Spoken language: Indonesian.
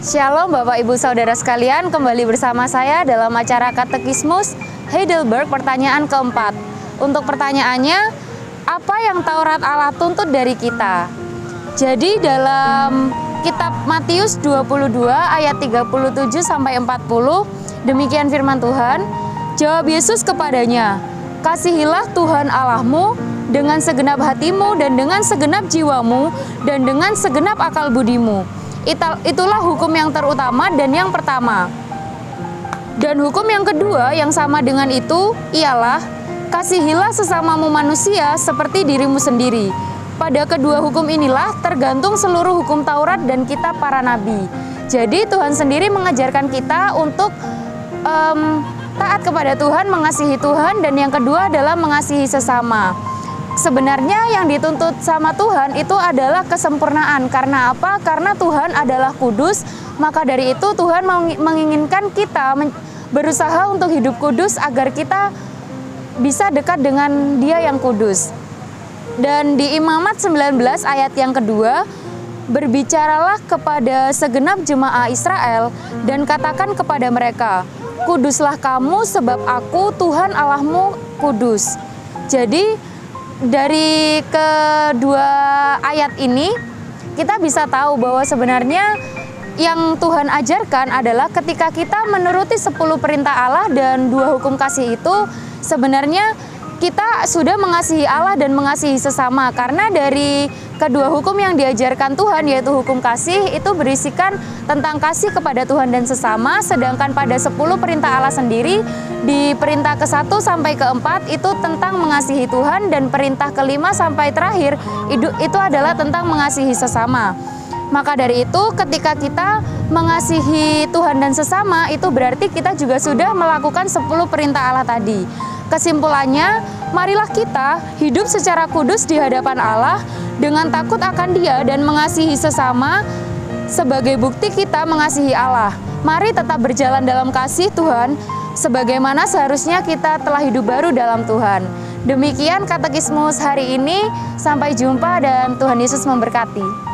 Shalom Bapak Ibu Saudara sekalian, kembali bersama saya dalam acara Katekismus Heidelberg pertanyaan keempat. Untuk pertanyaannya, apa yang Taurat Allah tuntut dari kita? Jadi dalam kitab Matius 22 ayat 37 sampai 40, demikian firman Tuhan. Jawab Yesus kepadanya, "Kasihilah Tuhan Allahmu dengan segenap hatimu dan dengan segenap jiwamu dan dengan segenap akal budimu." Itulah hukum yang terutama dan yang pertama. Dan hukum yang kedua yang sama dengan itu ialah, kasihilah sesamamu manusia seperti dirimu sendiri. Pada kedua hukum inilah tergantung seluruh hukum Taurat dan kitab para nabi. Jadi Tuhan sendiri mengajarkan kita untuk taat kepada Tuhan, mengasihi Tuhan, dan yang kedua adalah mengasihi sesama. Sebenarnya yang dituntut sama Tuhan itu adalah kesempurnaan. Karena apa? Karena Tuhan adalah kudus. Maka dari itu Tuhan menginginkan kita berusaha untuk hidup kudus agar kita bisa dekat dengan Dia yang kudus. Dan di Imamat 19 ayat yang kedua, berbicaralah kepada segenap jemaah Israel dan katakan kepada mereka, kuduslah kamu sebab aku Tuhan Allahmu kudus. Jadi dari kedua ayat ini kita bisa tahu bahwa sebenarnya yang Tuhan ajarkan adalah ketika kita menuruti 10 perintah Allah dan 2 hukum kasih itu, sebenarnya kita sudah mengasihi Allah dan mengasihi sesama. Karena dari kedua hukum yang diajarkan Tuhan, yaitu hukum kasih, itu berisikan tentang kasih kepada Tuhan dan sesama. Sedangkan pada 10 perintah Allah sendiri, di perintah ke-1 sampai ke-4 itu tentang mengasihi Tuhan, dan perintah ke-5 sampai terakhir itu adalah tentang mengasihi sesama. Maka dari itu ketika kita mengasihi Tuhan dan sesama, itu berarti kita juga sudah melakukan 10 perintah Allah tadi. Kesimpulannya, marilah kita hidup secara kudus di hadapan Allah dengan takut akan Dia dan mengasihi sesama sebagai bukti kita mengasihi Allah. Mari tetap berjalan dalam kasih Tuhan sebagaimana seharusnya kita telah hidup baru dalam Tuhan. Demikian katekismus hari ini, sampai jumpa dan Tuhan Yesus memberkati.